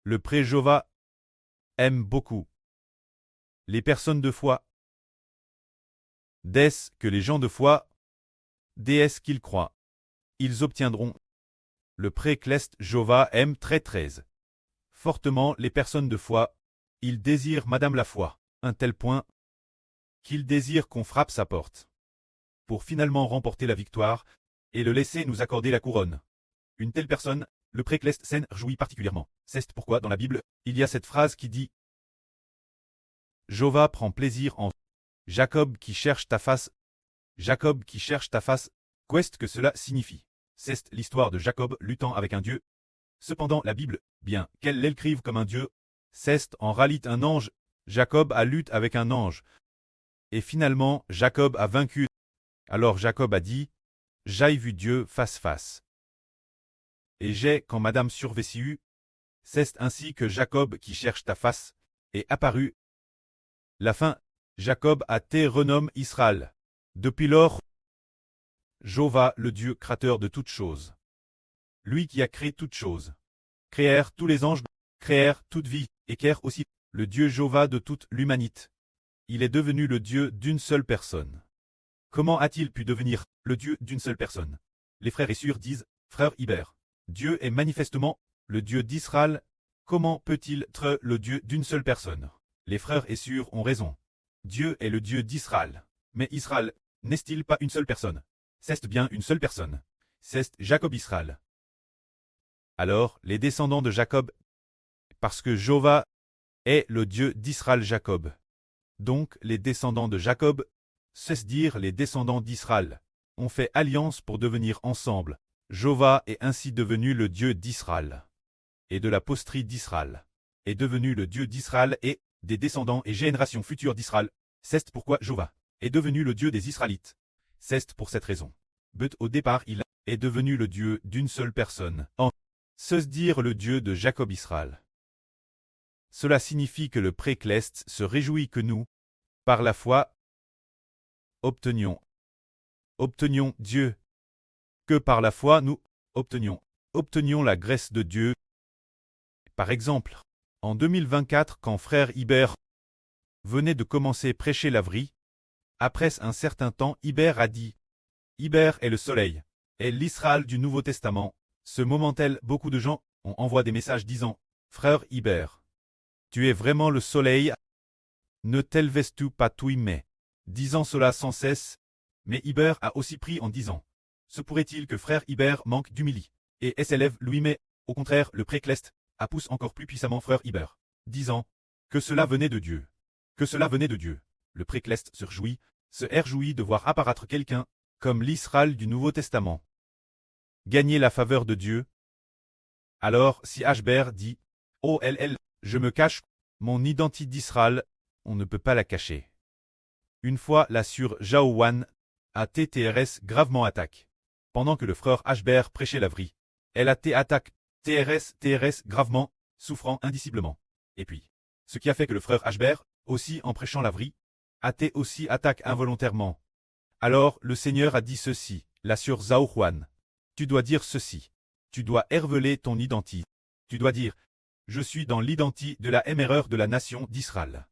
Le pré Jova aime beaucoup les personnes de foi. Dès que les gens de foi, dès qu'ils croient, ils obtiendront. Le pré Clest Jova aime très fortement les personnes de foi. Il désire Madame la foi, un tel point qu'il désire qu'on frappe sa porte, pour finalement remporter la victoire et le laisser nous accorder la couronne. Une telle personne, le pré Clest s'en jouit particulièrement. C'est pourquoi dans la Bible, il y a cette phrase qui dit « Jova prend plaisir en Jacob qui cherche ta face. Jacob qui cherche ta face. » Qu'est-ce que cela signifie? C'est l'histoire de Jacob luttant avec un dieu. Cependant la Bible, bien qu'elle l'écrive comme un dieu, c'est en réalité un ange. Jacob a lutté avec un ange. Et finalement, Jacob a vaincu. Alors Jacob a dit « J'ai vu Dieu face. Et j'ai, quand Madame survécu, c'est ainsi que Jacob qui cherche ta face est apparu. » La fin, Jacob a été renommé Israël. Depuis lors, Jova, le Dieu créateur de toutes choses. Lui qui a créé toutes choses. Créèrent tous les anges, créèrent toute vie, et créèrent aussi le Dieu Jova de toute l'humanité. Il est devenu le Dieu d'une seule personne. Comment a-t-il pu devenir le Dieu d'une seule personne? Les frères et sœurs disent, frère Iber, Dieu est manifestement le Dieu d'Israël. Comment peut-il être le Dieu d'une seule personne? Les frères et sœurs ont raison. Dieu est le Dieu d'Israël. Mais Israël n'est-il pas une seule personne? C'est bien une seule personne. C'est Jacob Israël. Alors, les descendants de Jacob, parce que Jova est le Dieu d'Israël Jacob. Donc, les descendants de Jacob, c'est-à-dire les descendants d'Israël, ont fait alliance pour devenir ensemble. Jova est ainsi devenu le Dieu d'Israël. Et de la posterie d'Israël. Est devenu le Dieu d'Israël et des descendants et générations futures d'Israël. C'est pourquoi Jova est devenu le Dieu des Israélites. C'est pour cette raison. But au départ il est devenu le Dieu d'une seule personne. C'est-à-dire le Dieu de Jacob Israël. Cela signifie que le pré-Clest se réjouit que nous, par la foi, obtenions Dieu. Que par la foi nous obtenions la grâce de Dieu. Par exemple, en 2024 quand frère Iber venait de commencer prêcher l'Avri, après un certain temps Iber a dit « Iber est le soleil, est l'Israël du Nouveau Testament ». Ce moment-tel, beaucoup de gens ont envoyé des messages disant « Frère Iber, tu es vraiment le soleil, ne t'élèves-tu pas toi-même » disant cela sans cesse, mais Iber a aussi pris en disant « Se pourrait-il que frère Iber manque d'humilité et s'élève lui-même ?» Au contraire, le pré-Clest a poussé encore plus puissamment frère Iber, disant que cela venait de Dieu. Que cela venait de Dieu. Le pré-Clest se réjouit de voir apparaître quelqu'un, comme l'Israël du Nouveau Testament, gagner la faveur de Dieu. Alors, si Ashber dit « Oh je me cache, mon identité d'Israël, on ne peut pas la cacher. » Une fois la sur Jaouan a TTRS gravement attaque. Pendant que le frère Ashber prêchait l'Avri, elle a été attaque TRS gravement, souffrant indiciblement. Et puis, ce qui a fait que le frère Ashber, aussi en prêchant l'Avri, a été aussi attaque involontairement. Alors le Seigneur a dit ceci, la sur Zaouhuan. Tu dois dire ceci. Tu dois révéler ton identité. Tu dois dire, je suis dans l'identité de la erreur de la nation d'Israël.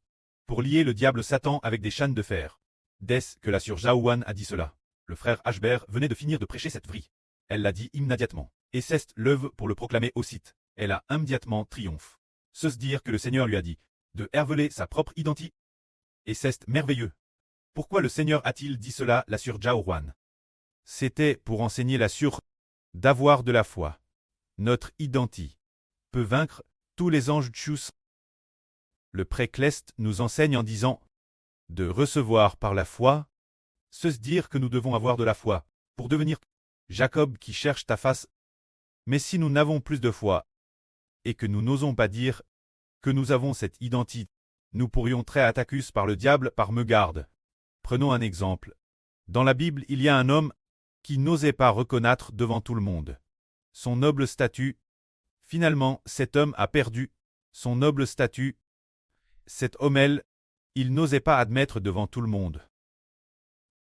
Pour lier le diable Satan avec des chaînes de fer. Dès que la sur Jaouan a dit cela, le frère Ashber venait de finir de prêcher cette vrie. Elle l'a dit immédiatement. Et c'est l'œuvre pour le proclamer au site. Elle a immédiatement triomphe. Se dire que le Seigneur lui a dit de révéler sa propre identité. Et c'est merveilleux. Pourquoi le Seigneur a-t-il dit cela la sur Jaouan? C'était pour enseigner la sur d'avoir de la foi. Notre identité peut vaincre tous les anges tchous. Le pré-Clest nous enseigne en disant de recevoir par la foi, se dire que nous devons avoir de la foi pour devenir Jacob qui cherche ta face. Mais si nous n'avons plus de foi et que nous n'osons pas dire que nous avons cette identité, nous pourrions très attaquus par le diable par mégarde. Prenons un exemple. Dans la Bible, il y a un homme qui n'osait pas reconnaître devant tout le monde son noble statut. Finalement, cet homme a perdu son noble statut. Cet homme, il n'osait pas admettre devant tout le monde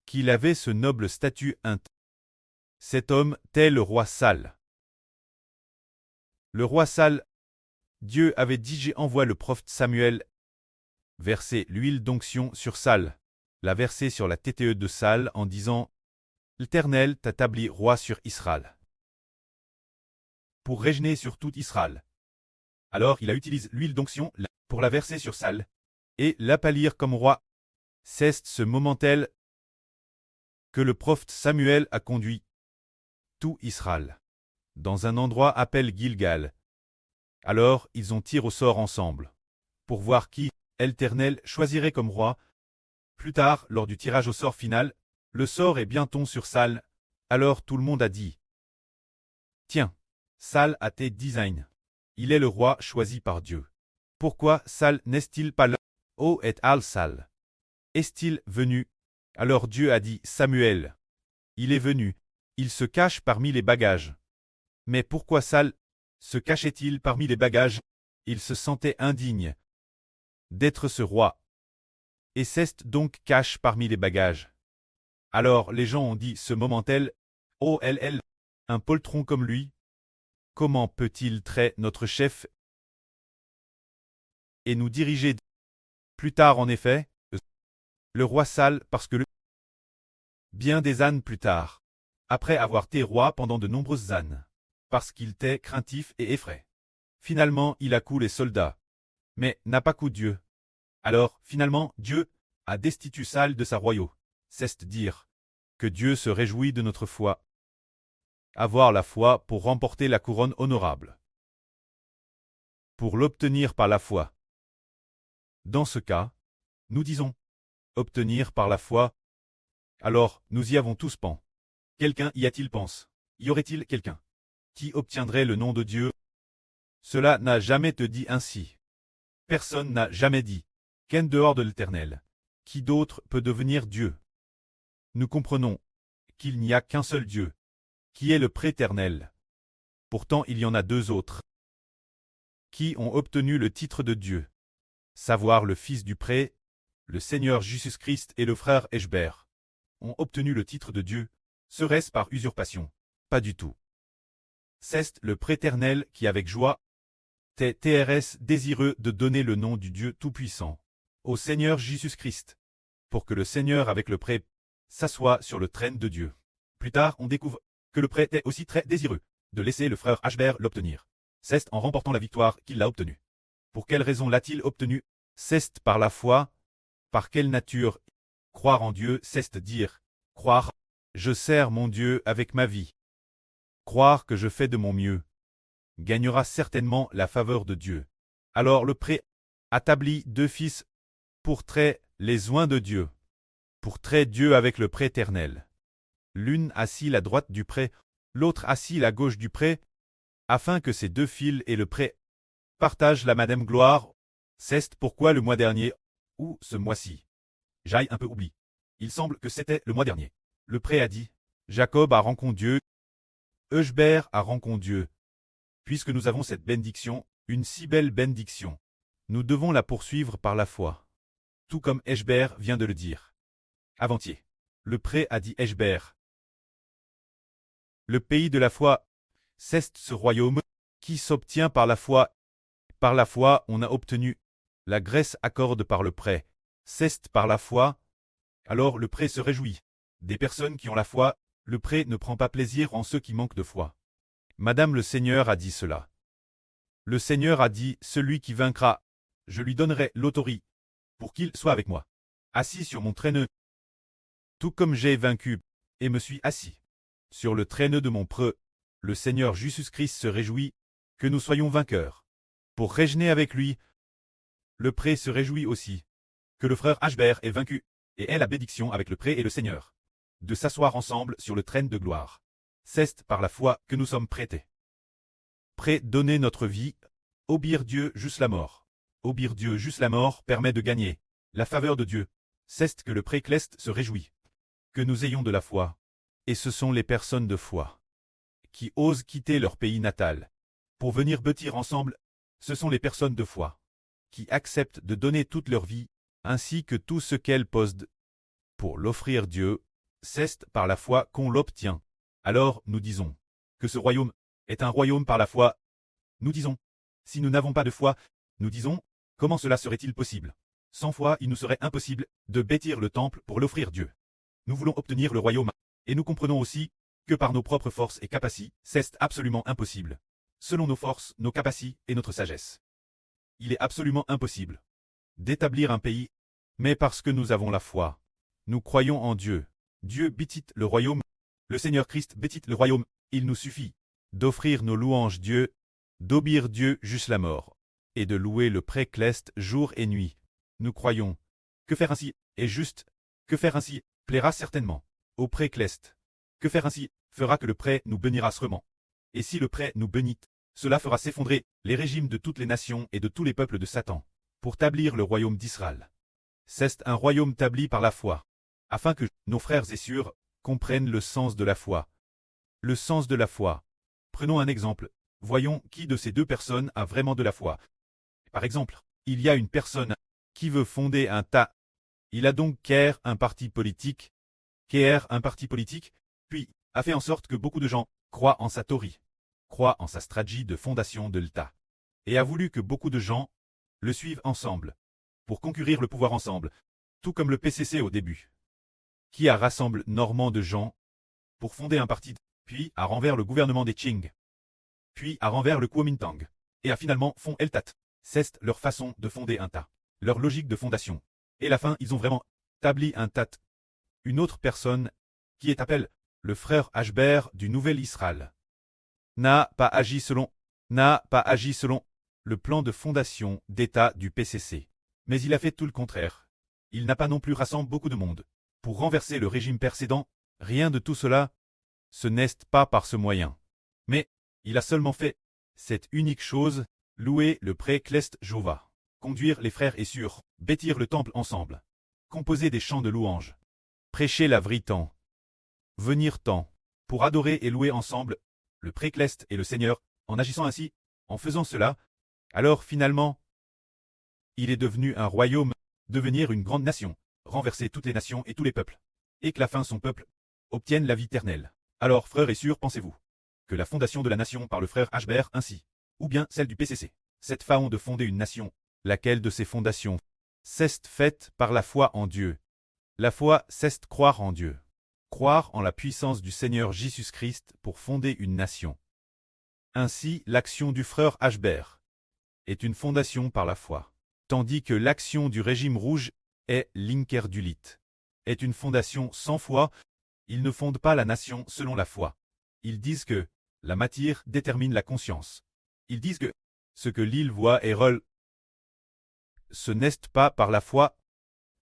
qu'il avait ce noble statut. Cet homme, tel le roi Saül. Le roi Saül Dieu avait dit « J'envoie le prophète Samuel verser l'huile d'onction sur Saül, la verser sur la tête de Saül en disant « L'Éternel t'établit roi sur Israël, pour régner sur tout Israël. » Alors il a utilisé l'huile d'onction pour la verser sur Saül et l'appalir comme roi. C'est ce moment-là que le prophète Samuel a conduit tout Israël dans un endroit appelé Gilgal. Alors ils ont tiré au sort ensemble pour voir qui l'Éternel choisirait comme roi. Plus tard, lors du tirage au sort final, le sort est bien tombé sur Saül. Alors tout le monde a dit « Tiens, Saül a été design. Il est le roi choisi par Dieu. Pourquoi Saül n'est-il pas là? Oh et al Saül est-il venu? » Alors Dieu a dit « Samuel, il est venu. Il se cache parmi les bagages. » Mais pourquoi Saül se cachait-il parmi les bagages? Il se sentait indigne d'être ce roi. Et c'est donc cache parmi les bagages. Alors les gens ont dit ce moment-là, oh un poltron comme lui, comment peut-il traiter notre chef et nous diriger? Plus tard en effet, le roi Saül parce que bien des ânes plus tard, après avoir été roi pendant de nombreuses ânes, parce qu'il était craintif et effrayé. Finalement il a coulé les soldats, mais n'a pas coup Dieu. Alors, finalement, Dieu a destitué Saül de sa royauté. C'est dire que Dieu se réjouit de notre foi. Avoir la foi pour remporter la couronne honorable. Pour l'obtenir par la foi. Dans ce cas, nous disons obtenir par la foi. Alors, nous y avons tous pensé. Quelqu'un y a-t-il pensé? Y aurait-il quelqu'un qui obtiendrait le nom de Dieu? Cela n'a jamais été dit ainsi. Personne n'a jamais dit qu'en dehors de l'Éternel, qui d'autre peut devenir Dieu? Nous comprenons qu'il n'y a qu'un seul Dieu, qui est le Préternel. Pourtant il y en a deux autres qui ont obtenu le titre de Dieu, savoir le Fils du Pré, le Seigneur Jésus-Christ et le frère Échbert, ont obtenu le titre de Dieu. Serait-ce par usurpation? Pas du tout. C'est le Préternel qui avec joie TRS désireux de donner le nom du Dieu Tout-Puissant au Seigneur Jésus-Christ, pour que le Seigneur avec le prêtre s'assoie sur le trône de Dieu. Plus tard, on découvre que le prêtre est aussi très désireux de laisser le frère Ashbert l'obtenir. C'est en remportant la victoire qu'il l'a obtenu. Pour quelle raison l'a-t-il obtenu? C'est par la foi. Par quelle nature? Croire en Dieu, c'est dire croire, je sers mon Dieu avec ma vie. Croire que je fais de mon mieux gagnera certainement la faveur de Dieu. Alors le prêtre établit deux fils pour traiter les oins de Dieu, pour traiter Dieu avec le Préternel. L'une assis à droite du pré, l'autre assis à gauche du pré, afin que ces deux fils et le pré partagent la Madame Gloire. C'est pourquoi le mois dernier, ou ce mois-ci, j'aille un peu oublié. Il semble que c'était le mois dernier. Le pré a dit, Jacob a rencontré Dieu, Euchbert a rencontré Dieu. Puisque nous avons cette bénédiction, une si belle bénédiction, nous devons la poursuivre par la foi. Tout comme Échbert vient de le dire. Avant-hier, le pré a dit Échbert. Le pays de la foi, c'est ce royaume qui s'obtient par la foi. Par la foi, on a obtenu. La grâce accorde par le pré. C'est par la foi. Alors le pré se réjouit. Des personnes qui ont la foi, le pré ne prend pas plaisir en ceux qui manquent de foi. Madame le Seigneur a dit cela. Le Seigneur a dit, celui qui vaincra, je lui donnerai l'autorité, pour qu'il soit avec moi, assis sur mon traîneau. Tout comme j'ai vaincu, et me suis assis sur le traîneau de mon preux, le Seigneur Jésus-Christ se réjouit que nous soyons vainqueurs. Pour régner avec lui, le pré se réjouit aussi que le frère Ashbert est vaincu, et ait la bénédiction avec le pré et le Seigneur, de s'asseoir ensemble sur le trône de gloire. C'est par la foi que nous sommes prêtés. Prêts donner notre vie, obéir Dieu jusqu'à la mort. Obéir Dieu jusqu'à la mort permet de gagner la faveur de Dieu. C'est que le précleste se réjouit que nous ayons de la foi. Et ce sont les personnes de foi qui osent quitter leur pays natal pour venir bâtir ensemble. Ce sont les personnes de foi qui acceptent de donner toute leur vie, ainsi que tout ce qu'elles possèdent, pour l'offrir Dieu. C'est par la foi qu'on l'obtient. Alors nous disons que ce royaume est un royaume par la foi. Nous disons Si nous n'avons pas de foi, nous disons, comment cela serait-il possible? Sans foi, il nous serait impossible de bâtir le temple pour l'offrir Dieu. Nous voulons obtenir le royaume, et nous comprenons aussi que par nos propres forces et capacités, c'est absolument impossible. Selon nos forces, nos capacités et notre sagesse. Il est absolument impossible d'établir un pays, mais parce que nous avons la foi. Nous croyons en Dieu. Dieu bâtit le royaume. Le Seigneur Christ bâtit le royaume. Il nous suffit d'offrir nos louanges Dieu, d'obéir Dieu jusqu'à la mort, et de louer le précleste jour et nuit. Nous croyons que faire ainsi est juste, que faire ainsi plaira certainement au précleste. Que faire ainsi fera que le prêt nous bénira sûrement. Et si le prêt nous bénit, cela fera s'effondrer les régimes de toutes les nations et de tous les peuples de Satan, pour établir le royaume d'Israël. C'est un royaume établi par la foi, afin que nos frères et sœurs comprennent le sens de la foi. Le sens de la foi. Prenons un exemple. Voyons qui de ces deux personnes a vraiment de la foi. Par exemple, il y a une personne qui veut fonder un tas. Il a donc créé un parti politique, puis a fait en sorte que beaucoup de gens croient en sa théorie, croient en sa stratégie de fondation de l'État, et a voulu que beaucoup de gens le suivent ensemble, pour conquérir le pouvoir ensemble, tout comme le PCC au début, qui a rassemblé énormément de gens pour fonder un parti, puis a renversé le gouvernement des Qing, puis a renversé le Kuomintang, et a finalement fondé El Tat. C'est leur façon de fonder un tas, leur logique de fondation. Et à la fin, ils ont vraiment établi un tat. Une autre personne, qui est appelée le frère Ashbert du Nouvel Israël, n'a pas agi selon le plan de fondation d'État du PCC. Mais il a fait tout le contraire. Il n'a pas non plus rassemblé beaucoup de monde pour renverser le régime précédent. Rien de tout cela. Ce n'est pas par ce moyen. Mais il a seulement fait cette unique chose, louer le précleste Jéhovah, conduire les frères et sœurs, bâtir le temple ensemble, composer des chants de louanges, prêcher la vérité, venir temps, pour adorer et louer ensemble le précleste et le Seigneur. En agissant ainsi, en faisant cela, alors finalement, il est devenu un royaume, devenir une grande nation, renverser toutes les nations et tous les peuples, et que la fin son peuple obtienne la vie éternelle. Alors frères et sœurs, pensez-vous que la fondation de la nation par le frère Ashbert ainsi, ou bien celle du PCC, cette façon de fonder une nation, laquelle de ces fondations c'est faite par la foi en Dieu. La foi c'est croire en Dieu, croire en la puissance du Seigneur Jésus-Christ pour fonder une nation. Ainsi, l'action du frère Ashbert est une fondation par la foi, tandis que l'action du régime rouge est l'incrédulité, est une fondation sans foi. Ils ne fondent pas la nation selon la foi. Ils disent que la matière détermine la conscience. Ils disent que ce que l'île voit est réel. Ce n'est pas par la foi,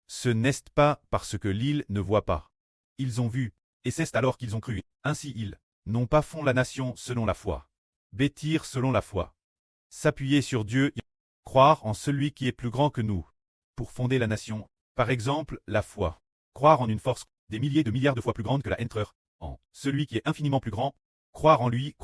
ce n'est pas parce que l'île ne voit pas. Ils ont vu, et c'est alors qu'ils ont cru. Ainsi ils n'ont pas fond la nation selon la foi. Bâtir selon la foi. S'appuyer sur Dieu, croire en celui qui est plus grand que nous. Pour fonder la nation, par exemple, la foi. Croire en une force des milliers de milliards de fois plus grande que la Entrer, en celui qui est infiniment plus grand, croire en lui.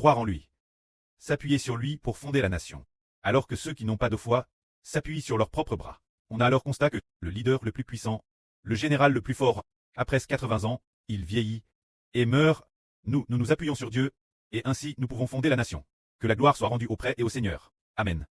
S'appuyer sur lui pour fonder la nation. Alors que ceux qui n'ont pas de foi s'appuient sur leurs propres bras. On a alors constat que le leader le plus puissant, le général le plus fort, après 80 ans, il vieillit et meurt. Nous nous appuyons sur Dieu, et ainsi nous pouvons fonder la nation. Que la gloire soit rendue auprès et au Seigneur. Amen.